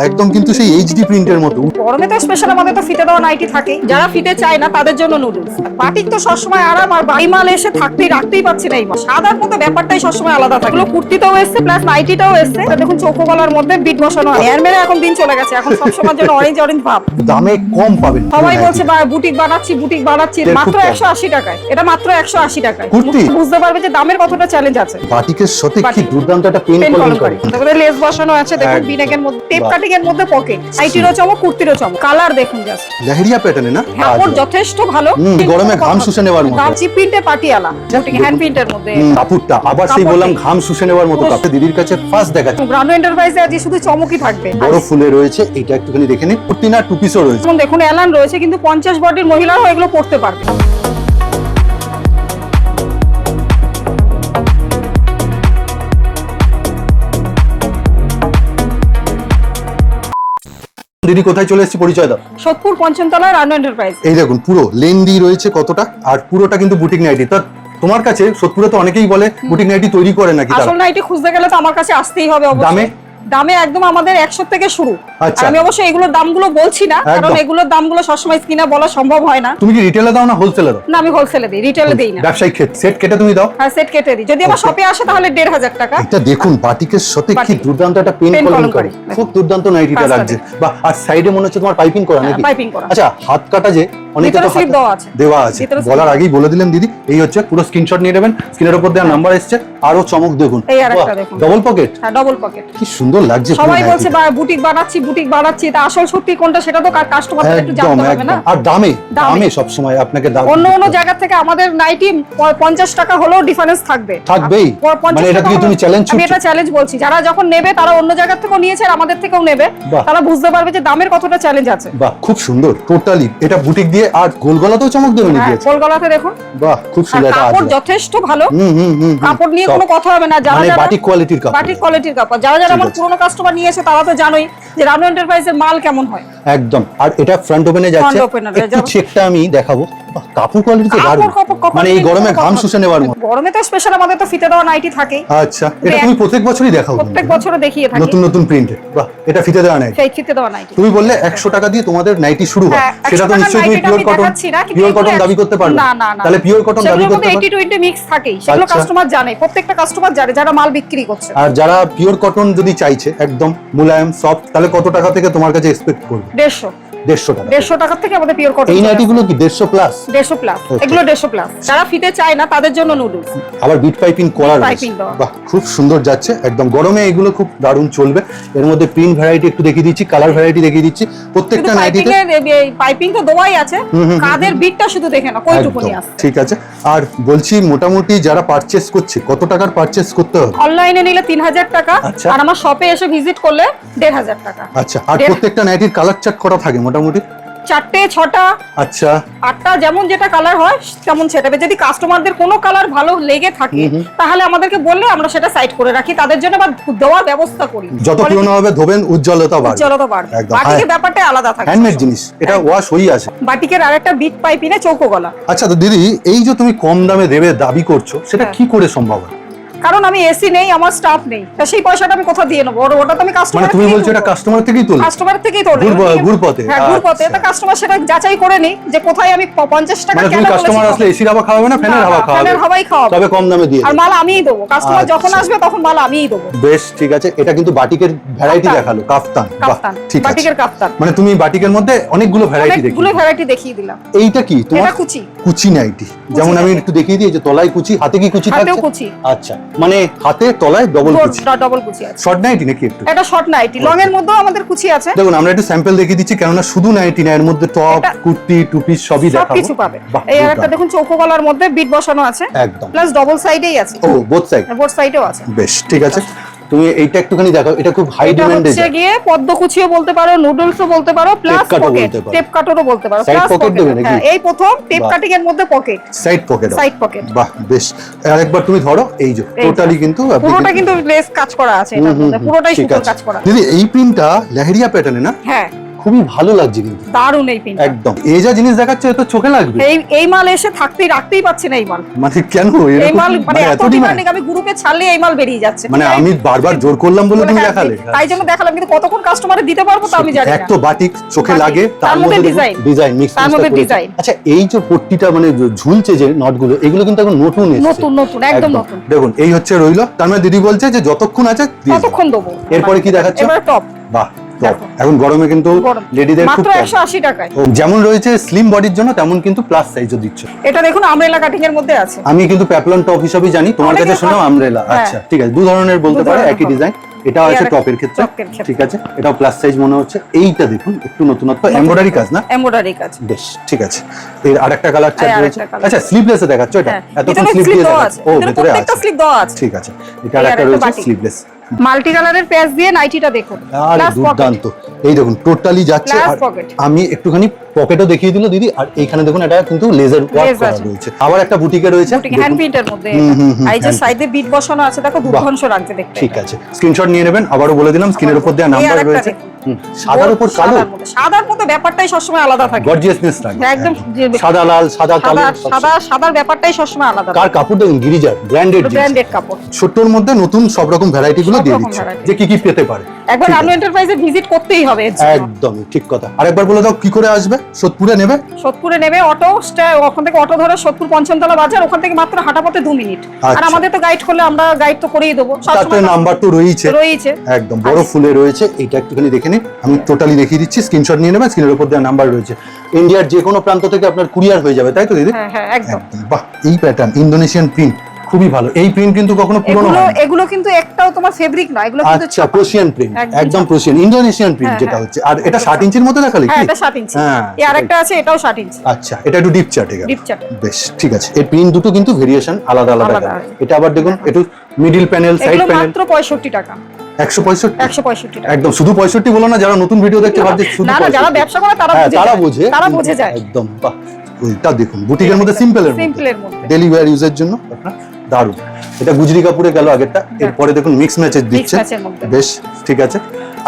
একদম কিন্তু সেই এইচডি প্রিন্টের মতো। গরমে তো স্পেশাল আমাদের তো ফিতে দেওয়া নাইটি থাকে, যারা ফিতে চায় না তাদের জন্য নুডলস। বাটিক তো সবসময় আরাম, আর বাড়ি মাল এসে রাখতেই পাচ্ছি না এই মাস। সাদার মতো ব্যাপারটাই সবসময় আলাদা থাকে। কুর্তিটাও এসছে প্লাস নাইটিটাও এসছে। দেখুন চৌকো গলার মধ্যে বিট বসানো, হেয়ার মেরে এখন দিন চলে গেছে, এখন সবসময়ের জন্য অরেঞ্জ অরেঞ্জ ভাব। দামে কম পাবেন। সবাই বলছে বুটিক বানাচ্ছি মাত্র 180 টাকায়। এটা মাত্র 180 টাকায় কুর্তি বুঝতে পারবে যে দামের কতটা চ্যালেঞ্জ আছে। বাটিকের সাথে কি দুর্দান্ত একটা পেন কলম করে। তারপরে লেস বসানো আছে দেখুন, বিনেকের মধ্যে টেপ কাটিং এর মধ্যে পকেট, নাইটিরও চমক কুর্তিরও চমক। কালার দেখুন জাস্ট লেহেরিয়া প্যাটার্নে না, কাপড় যথেষ্ট ভালো। গরমে ঘাম শুষে নেওয়ার মতো। গামছি প্রিন্টে পাটিয়ালা হ্যান্ড প্রিন্টের মধ্যে কাপড়টা আবার সেই বললাম ঘাম শুষে নেওয়ার মতো কাপড়। দিদির কাছে ফার্স্ট দেখাচ্ছে গ্রান্ড এন্টারপ্রাইজে আজ শুধু চমকই থাকবে। বড় ফুলে রয়েছে, এটা একটুখানি দেখে নিন। কুর্তি না টু পিসও রয়েছে। দেখুন এলান রয়েছে, কিন্তু 50 বডির মহিলারাও এগুলো পড়তে পারবে। দিদি কোথায় চলে এসেছি পরিচয় দাও। সোদপুর পঞ্চমতলা রানু এন্টারপ্রাইজ। এই দেখুন পুরো লেন্দি রয়েছে কতটা, আর পুরোটা কিন্তু বুটিক নাইটি। তো তোমার কাছে সোদপুরে তো অনেকেই বলে বুটিক নাইটি তৈরি করে নাকি? আসল নাইটি খুঁজতে গেলে তো আমার কাছে আসতেই হবে অবশ্যই। দামে একদম আমাদের 100 থেকে শুরু। আমি অবশ্যই এগুলোর দামগুলো বলছি না, কারণ এগুলোর দামগুলো সবসময় স্ক্রিনে বলা সম্ভব হয় না। তুমি কি রিটেলে দাও না হোলসেলে দাও? না, আমি হোলসেলে দিই, রিটেলে দিই না। ব্যবসায়িক সেট কেটে তুমি দাও? হ্যাঁ, সেট কেটে দিই। যদি আমার শপে আসে তাহলে 1500 টাকা। এটা দেখুন বাটিকের সাথে কি দুর্দান্ত একটা পেন কলম করে, খুব দুর্দান্ত নাইটিটা লাগছে। বা আর সাইডে মনে হচ্ছে তোমার পাইপিং করা নাকি? পাইপিং করা। আচ্ছা, হাত কাটা যে অনেকে তো হাত দেওয়া আছে। বলার আগেই বলে দিলেন দিদি। এই হচ্ছে পুরো স্ক্রিনশট নিয়ে নেবেন, স্ক্রিনের উপর দেওয়া নাম্বার এসেছে। আরো চমক দেখুন, এই আরেকটা দেখুন, ডাবল পকেট। হ্যাঁ, ডাবল পকেট। কি সুন্দর লাগছে। সবাই বলছে বুটিক বানাচ্ছি, তা আসল সত্যি কোনটা সেটা তো কাস্টমারদের একটু জানতে হবে না। আর দামে সব সময় আপনাকে দাম অন্য জায়গা থেকে আমাদের নাইটি 50 টাকা হলেও ডিফারেন্স থাকবেই। মানে এটা কি তুমি চ্যালেঞ্জ? আমি এটা চ্যালেঞ্জ বলছি, যারা যখন নেবে তারা অন্য জায়গা থেকেও নিয়েছে আর আমাদের থেকেও নেবে, তারা বুঝতে পারবে যে দামের কতটা চ্যালেঞ্জ আছে। বাহ, খুব সুন্দর টোটালি। এটা বুটিক দিয়ে আর গোলগলাতেও চমক দেবে নাকি? গোলগলাতে দেখুন, বাহ খুব সুন্দর। কাপড় যথেষ্ট ভালো, কাপড় নিয়ে কোনো কথা হবে না। যারা বাটিক কোয়ালিটির কাপড়, যারা আমার পুরনো কাস্টমার নিয়েছে তারা তো জানোই যে রানু এন্টারপ্রাইজের মাল কেমন হয়। একদম। আর এটা ফ্রন্ট ওপেনে যাচ্ছে, একটু চেকটা আমি দেখাবো। কাপড় কোয়ালিটি দারুণ, মানে এই গরমে ঘাম শুষে নেওয়ার মতো। গরমে তো স্পেশাল আমাদের তো ফিতে দেওয়া নাইটি থাকে। আচ্ছা, এটা তুমি প্রত্যেক বছরই দেখাও? প্রত্যেক বছরই দেখিয়ে থাকি নতুন প্রিন্টে। বাহ, এটা ফিতে দেওয়া নাইটি। সেই ফিতে দেওয়া নাইটি। তুমি বললে 100 টাকা দিয়ে তোমাদের নাইটি শুরু হয়, সেটা তো নিশ্চয়ই তুমি পিওর কটন দাবি করতে পারবে না? তাহলে পিওর কটন দাবি করতে পারবে? 80-20 মিক্স থাকেই, সেগুলো কাস্টমার জানে, প্রত্যেকটা কাস্টমার জানে যারা মাল বিক্রি করছে। আর যারা পিওর কটন যদি চাইছে একদম মুলায়ম সফট, তাহলে কত টাকা থেকে তোমার কাছে এক্সপেক্ট করবে? 150 টাকা থেকে আমাদের পিওর কটন। এই নাইটিগুলো কি 150 প্লাস? 150 প্লাস, এগুলো 150 প্লাস। যারা ফিতে চায় না তাদের জন্য নুডলস। আবার বিট পাইপিং করা রয়েছে। বাহ, খুব সুন্দর যাচ্ছে একদম। গরমে এগুলো খুব দারুণ চলবে। এর মধ্যে প্রিন্ট ভ্যারাইটি একটু দেখিয়ে দিচ্ছি, কালার ভ্যারাইটি দেখিয়ে দিচ্ছি। প্রত্যেকটা নাইটিতে পাইপিং তো দেওয়াই আছে, কাদের বিটটা শুধু দেখে না কয়টুকুনি আছে। ঠিক আছে। আর বলছি মোটামুটি যারা পারচেজ করছে কত টাকার পারচেজ করতে হবে? অনলাইনে নিলে 3000 টাকা, আর আমার শপে এসে ভিজিট করলে 1500 টাকা। আচ্ছা, আর প্রত্যেকটা নাইটির কালার চার্ট করা থাকে মোটামুটি 4টে 6টা, আচ্ছা 8টা, যেমন যেটা কালার হয় তেমন সেটাবে। যদি কাস্টমারদের কোনো কালার ভালো লেগে থাকে তাহলে আমাদেরকে বললে আমরা সেটা সাইড করে রাখি, তাদের জন্য বা দেওয়ার ব্যবস্থা করি। যত পুরনো হবে ধোবেন উজ্জ্বলতা বাড়বে। বাটিকের ব্যাপারটা আলাদা থাকে, হ্যান্ডমেড জিনিস, এটা ওয়াশ হই আছে। বাটিকের আরেকটা বিট পাইপিনে চৌকো গলা। আচ্ছা, তো দিদি এই যে তুমি কম দামে দেবে দাবি করছো, সেটা কি করে সম্ভব? কারণ আমি এসি নেই, আমার স্টাফ নেই, সেই পয়সাটা আমি কোথা দিয়ে নেবো? ওটা তো আমি কাস্টমার। মানে তুমি বলছো এটা কাস্টমার থেকেই তোলে? কাস্টমার থেকেই তোলে, ঘুরপথে। হ্যাঁ, ঘুরপথে। এটা কাস্টমার সেটা যাচাই করে নি যে কোথায় আমি 50 টাকা কেন বলেছি। কাস্টমার আসলে এসির হাওয়া খাওয়াবে না ফ্যানের হাওয়া খাওয়াবে? ফ্যানের হাওয়াই খাওয়াবে, তবে কম দামে দিয়ে। আর মাল আমিই দেবো। কাস্টমার যখন আসবে তখন মাল আমিই দেবো। বেশ, ঠিক আছে। এটা কিন্তু বাটিকের ভ্যারাইটি দেখালো, কাফতান। ঠিক আছে, বাটিকের কাফতান। মানে তুমি বাটিকের মধ্যে অনেকগুলো ভ্যারাইটি দেখিয়ে দিলাম। এইটা কি তোমার? এটা কুচি নাইটি। যেমন আমি একটু দেখিয়ে দিই যে তলায় কুচি, হাতে কি কুচি থাকছে? আচ্ছা, মানে হাতে তলায় ডবল কুচি আছে। শর্ট নাইটি নাকি? একটু এটা শর্ট নাইটি, লং এর মধ্যেও আমাদের কুচি আছে। দেখুন আমরা একটু স্যাম্পল দেখিয়ে দিচ্ছি, কেননা শুধু নাইটি না, এর মধ্যে টপ, কুর্তি, টু পিস সবই দেখাবো। সবকিছু পাবে। এই আরেকটা দেখুন চৌকো গলার মধ্যে বিট বসানো আছে, একদম প্লাস ডবল সাইডেই আছে। ও, বোথ সাইডেও আছে। বেশ, ঠিক আছে। তুমি এইটা একটুখানি দেখাও, এটা খুব হাই ডিমান্ডেড। এটা গিয়ে পদ্ম কুচিও বলতে পারো, নুডলসও বলতে পারো, প্লাস পকেট, টেপ কাটারও বলতে পারো। সাইড পকেট দেবে নাকি? হ্যাঁ, এই প্রথম টেপ কাটিং এর মধ্যে পকেট, সাইড পকেট। বাহ, বেশ। আরেকবার তুমি ধরো, এই যে টোটালি কিন্তু পুরোটা কিন্তু লেস কাজ করা আছে, এটার মধ্যে পুরোটাই সুতোর কাজ করা। দিদি এই প্রিন্টটা লেহেরিয়া প্যাটার্নে না? হ্যাঁ, খুবই ভালো লাগছে কিন্তু, দারুণ এই পিন একদম। এই যা জিনিস দেখাচ্ছে তো চোখে লাগবে। এই মাল এসে রাখতেই পাচ্ছি না এই মাল। মানে কেন এই মাল মানে এত ডিমান্ডিং, আমি গ্রুপে ছাড়লে এই মাল বেরিয়ে যাচ্ছে। মানে আমি বারবার জোর করলাম বলে তুমি দেখালে, তাই জন্য দেখালাম, কিন্তু কতক্ষণ কাস্টমারে দিতে পারবো তা আমি জানি না। এক তো বাটিক চোখে লাগে, তার মধ্যে ডিজাইন মিক্স, তার মধ্যে ডিজাইন। আচ্ছা এই যে পট্টিটা মানে ঝুলছে যে নটগুলো, এগুলো কিন্তু এখন নতুন এসেছে, নতুন একদম নতুন। দেখুন এই হচ্ছে রইলো। তার মানে দিদি বলছে যে যতক্ষণ আছে ততক্ষণ দেবো। এরপরে কি দেখাচ্ছে? এবারে টপ। বাহ, এখন গরমে কিন্তু লেডিদের খুব মাত্র 180 টাকায়। যেমন রয়েছে স্লিম বডির জন্য, তেমন কিন্তু প্লাস সাইজও দিচ্ছ। এটা দেখুন আমব্রেলা কাটিং এর মধ্যে আছে। আমি কিন্তু প্যাপলন টপ হিসেবেই জানি, তোমার কাছে শুনলাম আমব্রেলা। আচ্ছা ঠিক আছে, দু ধরনের বলতে পারে, একই ডিজাইন। এটা আছে টপের ক্ষেত্রে, ঠিক আছে, এটাও প্লাস সাইজ মনে হচ্ছে। এইটা দেখুন একটু নতুনত্ব, এমব্রয়ডারি কাজ না? এমব্রয়ডারি কাজ, বেশ ঠিক আছে। এর আরেকটা কালার চার্ট রয়েছে। আচ্ছা স্লিভলেসে দেখাচ্ছ এটা? এতক্ষণ স্লিভ দিয়ে দেখাচ্ছ। ও ভিতরে আছে, একটা স্লিভ দেওয়া আছে। ঠিক আছে, এটা আরেকটা রয়েছে স্লিভলেস। মাল্টি কালারের প্যাচ দিয়ে নাইটিটা দেখুন, আরে দুর্দান্ত। এই দেখুন টোটালি যাচ্ছে। আর আমি একটুখানি পকেটও দেখিয়ে দিল দিদি। আর এইখানে দেখুন এটা কিন্তু লেজার ওয়ার্ক করা রয়েছে। আবার একটা বুটিকে রয়েছে, হ্যান্ড প্রিন্টের মধ্যে। এই যে সাইডে বিট বসানো আছে, দেখো দুর্ধর্ষ লাগছে দেখতে। ঠিক আছে, স্ক্রিনশট নিয়ে নেবেন। আবারও বলে দিলাম, স্ক্রিনের উপর দেওয়া নাম্বার রয়েছে। সাদার উপর কালো, সাদার মধ্যে ব্যাপারটাই সবসময় আলাদা থাকে, গর্জিয়াসনেস থাকে একদম। সাদা লাল, সাদা কালো, সাদার ব্যাপারটাই সবসময় আলাদা। কার কাপড় দেখুন, গিরিজার ব্র্যান্ডেড কাপড়। ছোট্টর মধ্যে নতুন সব রকম ভ্যারাইটি গুলো দিয়ে দিচ্ছে, যে কি কি পেতে পারে। একবার রানু এন্টারপ্রাইজে ভিজিট করতেই হবে। একদম ঠিক কথা। আরেকবার বলে দাও কি করে আসবে? সোদপুরে নেবে? সোদপুরে নেবে অটো, ওখান থেকে অটো ধরে সোদপুর পঞ্চমতলা বাজার, ওখান থেকে মাত্র হাঁটাপথে 2 মিনিট। আর আমাদের তো গাইড করলে আমরা গাইড তো করেই দেবো। তাতে নাম্বার তো রয়েছে, একদম বড় ফুলে রয়েছে। এইটা একটুখানি দেখে নিন, আমি টোটালি দেখিয়ে দিচ্ছি। স্ক্রিনশট নিয়ে নেবেন, স্ক্রিনের উপর দেওয়া নাম্বার রয়েছে। ইন্ডিয়ার যে কোনো প্রান্ত থেকে আপনার কুরিয়ার হয়ে যাবে, তাই তো দিদি? হ্যাঁ একদম। বাহ, এই প্যাটার্ন ইন্দোনেশিয়ান প্রিন্ট খুবই ভালো। এই প্রিন্ট কিন্তু কখনো পুরনো হয় না। এগুলো কিন্তু একটাও তোমার ফেব্রিক না, এগুলো কিন্তু আচ্ছা প্রোশিয়ান প্রিন্ট, একদম প্রোশিয়ান ইন্দোনেশিয়ান প্রিন্ট যেটা হচ্ছে। আর এটা 7 ইঞ্চির মতো দেখালে কি? হ্যাঁ এটা 7 ইঞ্চি। এই আরেকটা আছে, এটাও 7 ইঞ্চি। আচ্ছা এটা একটু ডিপ চার্টে গেল। ডিপ চার্ট, বেশ ঠিক আছে। এই প্রিন্ট দুটো কিন্তু ভেরিয়েশন আলাদা আলাদা। এটা আবার দেখুন একটু মিডল প্যানেল, সাইড প্যানেল। মাত্র 65 টাকা। 165 টাকা। একদম শুধু 65 বলো না, যারা নতুন ভিডিও দেখতে ভাবছে শুধু 65। না, যারা ব্যবসা করে তারা বুঝে যায় একদম। বাহ, ওইটা দেখুন বুটিকের মধ্যে সিম্পলের মধ্যে ডেইলি ওয়্যার ইউজের জন্য আপনার দারুণ। এটা গুজরি কাপড়ে গেল আগেরটা। এরপরে দেখুন মিক্স ম্যাচের দিচ্ছে, বেশ ঠিক আছে।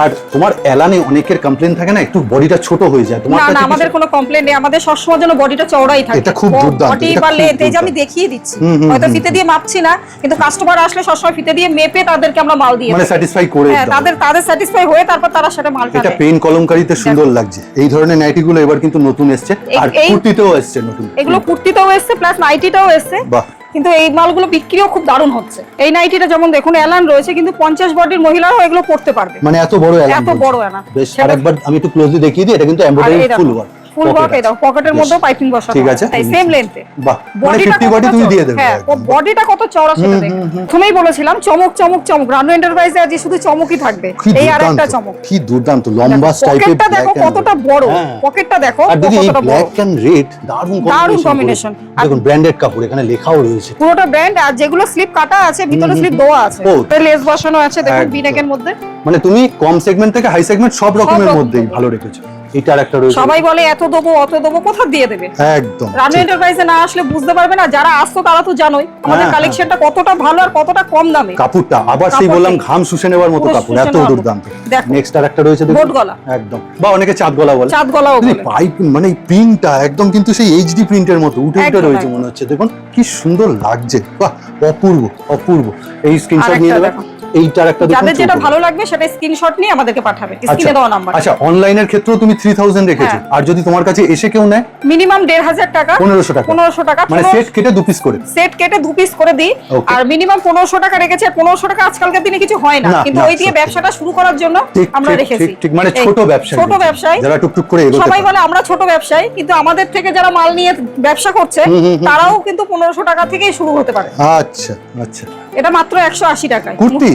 আর তোমার এলানে অনেকের কমপ্লেইন থাকে না, একটু বডিটা ছোট হয়ে যায়। তোমার কাছে না, আমাদের কোনো কমপ্লেইন নেই, আমাদের সবসময় জন্য বডিটা চওড়াই থাকে। এটা খুব দুর্দান্ত। বডি পারলে এই যে আমি দেখিয়ে দিচ্ছি, হয়তো ফিতে দিয়ে মাপছি না, কিন্তু কাস্টমার আসলে সবসময় ফিতে দিয়ে মেপে তাদেরকে আমরা মাল দিয়ে মানে স্যাটিসফাই করে দাও। তাদের স্যাটিসফাই হয়ে তারপর তারা সেটা মালটা এটা পেন কলমকারীতে সুন্দর লাগছে। এই ধরনের নাইটিগুলো এবার কিন্তু নতুন এসেছে, আর কুর্তিতেও এসেছে নতুন। এগুলো কুর্তিতেও এসেছে প্লাস নাইটিটাও এসেছে। বাহ, কিন্তু এই মালগুলো বিক্রিও খুব দারুণ হচ্ছে। এই নাইটিটা যেমন দেখুন এলান রয়েছে, কিন্তু 50 বডির মহিলারাও এগুলো পড়তে পারবে। মানে এত বড় এলান, এত বড় এলান। বেশ, আরেকবার আমি একটু ক্লোজলি দেখিয়ে দিই। এটা কিন্তু এমব্রয়ডারি ফুল ওয়ার্ক, ফুল ওয়ার্ক। এই দাও পকেটের মধ্যে পাইপিং বসানো, ঠিক আছে, তাই সেম লেন্থে। বাহ, মানে 50 বডি তুমি দিয়ে দেবে। হ্যাঁ, বডিটা কত চওড়া সেটা দেখো। প্রথমেই বলেছিলাম চমক চমক চমক, রানু এন্টারপ্রাইজে আজ শুধু চমকই থাকবে। এই আরেকটা চমক, কি দুর্দান্ত লম্বা স্টাইপের। পকেটটা দেখো কতটা বড়, পকেটটা দেখো কতটা বড়। ব্ল্যাক এন্ড রেড দারুণ কম্বিনেশন। দেখুন ব্র্যান্ডেড কাপড়, এখানে লেখাও রয়েছে পুরোটা ব্র্যান্ড। আর যেগুলো স্লিপ কাটা আছে, ভিতরে স্লিপ দেওয়া আছে, লেস বসানো আছে দেখুন বিনেকের মধ্যে। মানে তুমি কম সেগমেন্ট থেকে হাই সেগমেন্ট সব রকমের মধ্যেই ভালো রেখেছো। এটা আরেকটা রয়েছে। সবাই বলে এত দেবো অত দেবো, কোথা দিয়ে দেবে? একদম। রানু এন্টারপ্রাইজে না আসলে বুঝতে পারবে না। যারা আসতো তারা তো জানোই আমাদের কালেকশনটা কতটা ভালো আর কতটা কম দামে। কাপড়টা আবার সেই বললাম ঘাম শুষে নেওয়ার মতো কাপড়, এত দুর্দান্ত। নেক্সট আরেকটা রয়েছে দেখুন, বোট গলা। একদম, বা অনেকে চাঁদ গলা বলে। চাঁদ গলাও বলে। পাইপ মানে প্রিন্টটা একদম কিন্তু সেই এইচডি প্রিন্টের মতো উঠে উঠে রয়েছে মনে হচ্ছে। দেখুন কি সুন্দর লাগছে, বাহ অপূর্ব অপূর্ব। এই স্ক্রিনশট নিয়ে নেবেন। এইটার একটা দেখুন, যাদের যেটা ভালো লাগবে সেটা স্ক্রিনশট নিয়ে আমাদেরকে পাঠাবে, স্ক্রিনে দেওয়া নাম্বার। আচ্ছা অনলাইনের ক্ষেত্রেও তুমি 3000 রেখেছো, আর যদি তোমার কাছে এসে কেউ নেয় মিনিমাম 1500 টাকা, 1500 টাকা, 1500 টাকা। মানে সেট কেটে 2 পিস করে, সেট কেটে 2 পিস করে দিই। আর মিনিমাম 1500 টাকা রেখেছে। 1500 টাকা আজকালকার দিনে কিছু হয় না, কিন্তু ওই দিয়ে ব্যবসাটা শুরু করার জন্য আমরা রেখেছি। ঠিক, মানে ছোট ব্যবসায়ী যারা টুকটুক করে এগোতে সবাই বলে আমরা ছোট ব্যবসায়ী, কিন্তু আমাদের থেকে যারা মাল নিয়ে ব্যবসা করছে তারাও কিন্তু 1500 টাকা থেকেই শুরু হতে পারে। আচ্ছা আচ্ছা, এটা মাত্র 180 টাকায় কুর্তি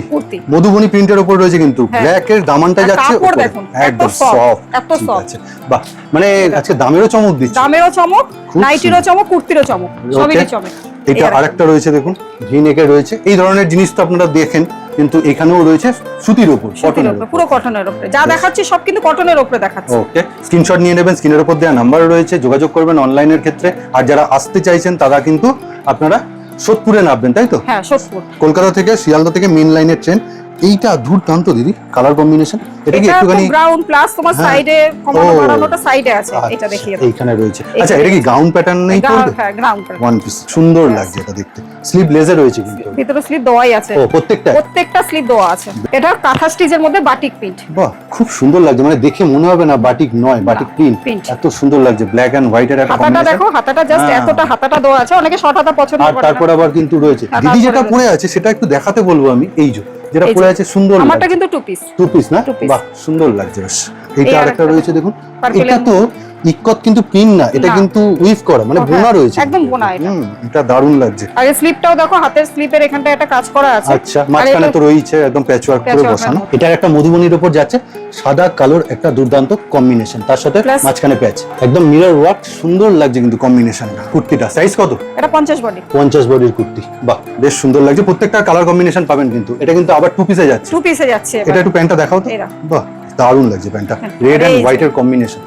মধুবনী প্রিন্টের উপর রয়েছে, কিন্তু ব্ল্যাক এর দামানটা যাচ্ছে কাপড় দেখুন একদম সফট, এত সফট। বাহ, মানে আজকে দামেরও চমক দিচ্ছে, দামেরও চমক, নাইটিরও চমক, কুর্তিরও চমক, সবই চমক। এটা আরেকটা রয়েছে দেখুন, ভি নেকের রয়েছে। এই ধরনের জিনিস তো আপনারা দেখেন, কিন্তু এখানেও রয়েছে সুতির উপর, কটনের উপর, পুরো কটনের উপরে। যা দেখাচ্ছি সব কিন্তু কটনের উপরে দেখাচ্ছি। ওকে, স্ক্রিনশট নিয়ে নেবেন, স্ক্রিনের উপর দেওয়া নাম্বার রয়েছে, যোগাযোগ করবেন অনলাইনের ক্ষেত্রে। আর যারা আসতে চাইছেন তারা কিন্তু আপনারা সোদপুরে নামবেন, তাই তো? হ্যাঁ সোদপুর। কলকাতা থেকে শিয়ালদা থেকে মেন লাইনের ট্রেন এইটা দুর্দান্ত দিদি কালার কম্বিনেশন। এটা কি একটুখানি ব্রাউন প্লাস তোমার হ্যাঁ। সাইডে কমানো ও। বাড়ানোটা সাইডে আছে, এটা দেখিয়ে দাও। এইখানে রয়েছে। আচ্ছা এটা কি গাউন প্যাটার্ন নেই পড়বে? হ্যাঁ গ্রাউন্ড ওয়ান পিস সুন্দর লাগছে এটা দেখতে। স্লিভ লেজে রয়েছে কিন্তু। ভিতরে স্লিপ দেওয়াই আছে। ও প্রত্যেকটা স্লিপ দেওয়া আছে। এটা কাঁথা স্টিচের মধ্যে বাটিক প্রিন্ট। বাহ খুব সুন্দর লাগছে, মানে দেখে মনে হবে না বাটিক নয়, বাটিক প্রিন্ট। এত সুন্দর লাগছে, ব্ল্যাক এন্ড হোয়াইট এর একটা হাতাটা কম্বিনেশন। দেখো, হাতাটা জাস্ট এতটা হাতাটা দেওয়া আছে, অনেকে শর্ট হাতা পছন্দ আর করে তারপর না। আবার কিন্তু রয়েছে আর দিদি যেটা তারপরে পরে আছে সেটা একটু দেখাতে বলবো আমি। এই যেটা এই পরে যে। আছে সুন্দর আমারটা লাগছে। কিন্তু টু পিস। টু পিস না? Two piece। বাহ সুন্দর লাগছে বেশ। এই এটা আরেকটা আরেকটা রয়েছে দেখুন। Purple এটা এর তো ইক্কত কিন্তু পিন না, এটা না। কিন্তু উইভ করা, মানে হ্যাঁ, বোনা রয়েছে। একদম বোনা এটা। এটা দারুণ লাগছে। আর এই স্লিপটাও দেখো, হাতের স্লিপের এখানটা একটা কাজ করা আছে। আচ্ছা মাঝখানে তো রয়েছে একদম প্যাচওয়ার্ক করে Patchwork বসানো। এর মতো। এটা একটা মধুবনীর উপর যাচ্ছে, সাদা কালোর একটা দুর্দান্ত কম্বিনেশন, তার সাথে Plus- মাঝখানে প্যাচ, একদম মিরর ওয়ার্ক, সুন্দর লাগছে কিন্তু কম্বিনেশনটা। কুর্তিটা সাইজ কত? এটা 50 বডি। 50 বডির কুর্তি, বাহ বেশ সুন্দর লাগছে। প্রত্যেকটা কালার কম্বিনেশন পাবেন কিন্তু। এটা কিন্তু আবার টু পিসে যাচ্ছে। টু পিসে যাচ্ছে এটা একটু প্যান্টটা দেখাও তো। এরা। বাহ দারুণ লাগছে প্যান্টটা, হ্যাঁ, রেড আর এন্ড এই যে- হোয়াইট এর কম্বিনেশন।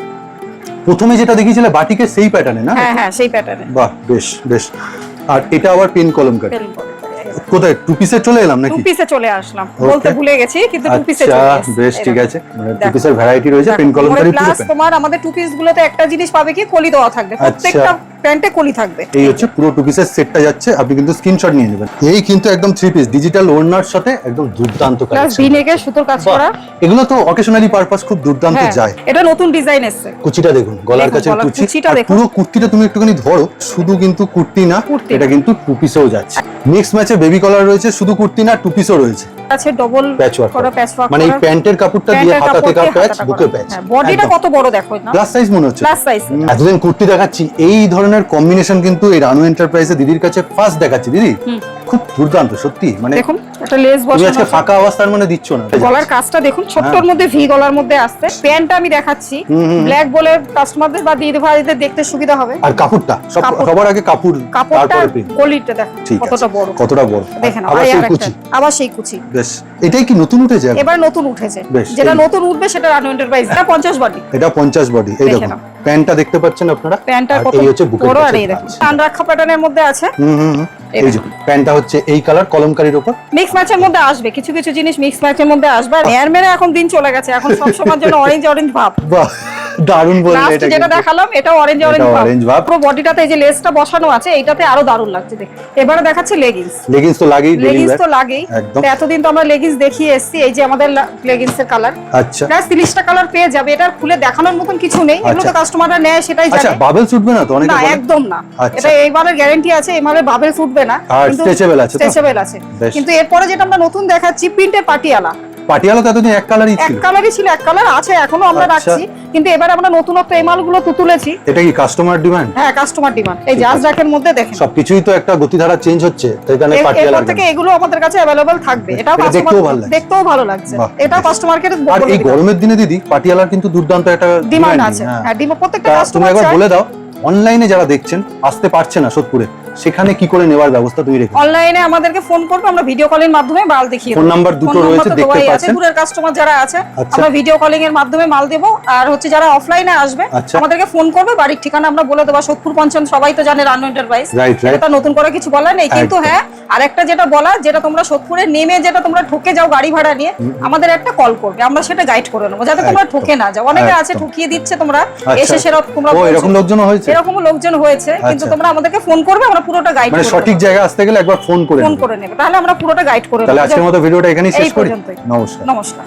প্রথমে যেটা দেখিয়েছিলে বাটিকের সেই প্যাটার্নে না? হ্যাঁ হ্যাঁ সেই প্যাটার্নে। বাহ বেশ বেশ। আর এটা আবার পেন কলমকারি। কোথায় টু পিসে চলে এলাম টু নাকি? পিসে চলে আসলাম, Okay. বলতে ভুলে গেছি, কিন্তু টু পিসে আচ্ছা চলে এসেছি। বেশ এই ঠিক দেখো। আছে, মানে টু দেখো। পিসের ভ্যারাইটি রয়েছে, পেন কলমকারি পুরো প্লাস প্যান্ট। তোমার আমাদের টু পিস গুলোতে একটা জিনিস পাবে কি, কলি দেওয়া থাকবে, প্রত্যেকটা প্যান্টে কলি থাকবে। এই হচ্ছে পুরো টু পিসের সেটটা যাচ্ছে, আপনি কিন্তু স্ক্রিনশট নিয়ে নেবেন। এই কিন্তু একদম থ্রি পিস ডিজিটাল ওড়নার সাথে একদম দুর্দান্ত প্লাস কালেকশন। ভিনেকে সুতোর কাজ করা। এগুলো তো অকেশনালি পারপাস খুব দুর্দান্ত হ্যাঁ, যায়। এটা নতুন ডিজাইন এসেছে। কুচিটা দেখুন, গলার দেখুন, কাছে গলার কুচি। কুচিটা আর দেখুন। পুরো কুর্তিটা তুমি একটুখানি ধরো, শুধু কিন্তু কুর্তি না, কুর্তি এটা না। কিন্তু টু পিসেও যাচ্ছে। মিক্স ম্যাচে বেবি কলার রয়েছে, শুধু কুর্তি না টু পিসও রয়েছে। আছে ডবল প্যাচওয়ার্ক করা, প্যাচওয়ার্ক মানে এই করা। প্যান্টের কাপড়টা দিয়ে প্যান্টের হাতা কাপড় থেকে দিয়ে প্যাচ, হাতাটা বুকে করা। প্যাচ। হ্যাঁ, বডিটা কত বড় দেখো না, প্লাস সাইজ মনে হচ্ছে। Plus size. এতদিন কুর্তি দেখাচ্ছি, এই ধরনের কম্বিনেশন কিন্তু এই রানু এন্টারপ্রাইজে দিদির কাছে ফার্স্ট দেখাচ্ছি দিদি। খুব দুর্দান্ত সত্যি, মানে দেখুন একটা লেস তুমি বসানো আজকে আছে। ফাঁকা অবস্থার মানে দিচ্ছ না। গলার কাজটা দেখুন, ছোট্টর মধ্যে ভি গলার মধ্যে আসছে। প্যান্টটা আমি দেখাচ্ছি, ব্ল্যাক বলে কাস্টমারদের বা দিদি ভাইদের দেখতে সুবিধা হবে। আর কাপড়টা কাপড়- সবার আগে কাপড়, কাপড়টা তারপরে প্রিন্ট। কলিটা দেখো ঠিক আছে, কতটা বড়, কতটা বড়। দেখেন আবার সেই কুচি, আবার সেই কুচি। বেশ। এটাই কি নতুন উঠেছে এখন? এবার নতুন উঠেছে, বেশ, যেটা এই- নতুন উঠবে সেটা রানু এন্টারপ্রাইজ। এটা 50 বডি। এটা 50 বডি। এই দেখে দেখুন নাও। প্যান্টটা দেখতে পাচ্ছেন আপনারা, প্যান্টটা আর কত এই হচ্ছে বুকের বড়, আর কাছে এই দেখো কাজ। টান রাখা প্যাটার্নের মধ্যে আছে। এই যে প্যান্টটা হচ্ছে এই কালার কলমকারীর উপর। মিক্স ম্যাচের মধ্যে আসবে, কিছু কিছু জিনিস মিক্স ম্যাচের মধ্যে আসবে। আর হেয়ার মেরে এখন দিন চলে গেছে, এখন সব সময়ের জন্য অরেঞ্জ অরেঞ্জ ভাব। বাহ দারুণ বললে লাস্ট এটা যেটা কিন্তু। দেখালাম এটা অরেঞ্জ অরেঞ্জ এটা ভাব। orange ভাব। পুরো বডিটাতে এই যে লেসটা বসানো আছে, এইটাতে আরো দারুণ লাগছে দেখতে। এবারে দেখাচ্ছে লেগিংস। লেগিংস তো লাগেই, ডেইলি লেগিংস ওয়্যার তো লাগেই। একদম। তো এতদিন তো আমরা লেগিংস দেখিয়ে এসেছি, এই যে আমাদের লেগিংস এর কালার আচ্ছা প্রায় 30টা কালার পেয়ে যাবে। এটা খুলে দেখানোর মতন কিছু নেই, এগুলো তো আচ্ছা। কাস্টমাররা নেয় সেটাই আচ্ছা জানে। বাবেল উঠবে না তো অনেকে না বলে? একদম না, আচ্ছা। এটা এইবারের গ্যারান্টি আছে, এইভাবে বাবেল ফুটবে না। আর stretchable আছে তো? স্ট্রেচেবল আছে। বেশ। কিন্তু এরপরে যেটা আমরা নতুন দেখাচ্ছি প্রিন্টের পাটিয়ালা, পাটিয়ালা তো এতদিন এক কালারই এক ছিল। কালারই ছিল, এক কালার আছে এখনো আমরা আচ্ছা। রাখছি, কিন্তু এবার আমরা নতুনত্ব এই মালগুলো তুলেছি। এটা কি কাস্টমার ডিমান্ড? হ্যাঁ কাস্টমার ডিমান্ড। এই ঠিক জাজ আছে। র্যাকের মধ্যে দেখেন, সবকিছুই তো একটা গতিধারা চেঞ্জ হচ্ছে, তাই কারণে পাটিয়ালা। এরপর থেকে এগুলো আমাদের কাছে অ্যাভেলেবল থাকবে। এটাও এটা কাস্টমার দেখতেও ভালো লাগছে। দেখতেও ভালো লাগছে, বাহ, এটাও বেশ। কাস্টমারকে আর এই গরমের দিনে দিদি পাটিয়ালার কিন্তু দুর্দান্ত একটা ডিমান্ড demand, আছে। হ্যাঁ। হ্যাঁ ডিমান্ড প্রত্যেকটা তা তুমি কাস্টমার একবার চায়। বলে দাও, অনলাইনে যারা দেখছেন আসতে পারছে না সোদপুরে, সেখানে কি করে নেওয়ার ব্যবস্থা তুমি রেখে? অনলাইনে আমাদেরকে ফোন করবে, আমরা ভিডিও কলের মাধ্যমে মাল দেখিয়ে ফোন দেব। নাম্বার দুটো ফোন নাম্বার রয়েছে, তো দেখতে দেওয়াই আছে। পাচ্ছেন। দূরের কাস্টমার যারা আছে আচ্ছা। আমরা ভিডিও কলিং এর মাধ্যমে মাল দেব। আর হচ্ছে যারা অফলাইনে আসবে আচ্ছা। আমাদেরকে ফোন করবে, বাড়ির ঠিকানা আমরা বলে দেবো। সোদপুর পঞ্চম সবাই তো জানে রানু এন্টারপ্রাইজ, Right, right. এটা নতুন করে কিছু বলার নেই। কিন্তু একদম। হ্যাঁ আরেকটা যেটা বলা, যেটা তোমরা সোদপুরে নেমে যেটা তোমরা ঠকে যাও গাড়ি ভাড়া নিয়ে, আমাদের একটা কল করবে, আমরা সেটা গাইড করে নেবো যাতে তোমরা একদম। ঠকে না যাও। অনেকে আছে একদম। ঠকিয়ে দিচ্ছে, তোমরা আচ্ছা। এসে সেরকম তোমরা ও বলছো। এরকম লোকজনও হয়েছে? এরকমও লোকজন হয়েছে, কিন্তু আচ্ছা। তোমরা আমাদেরকে ফোন করবে, আমরা পুরোটা গাইড মানে করে সঠিক দেবো। জায়গায় আসতে গেলে একবার ফোন করে ফোন নেবে। করে নেবে, তাহলে আমরা পুরোটা গাইড করে তাহলে দেবো। আজকের মতো ভিডিওটা এখানেই শেষ এই করি। পর্যন্তই। নমস্কার। নমস্কার।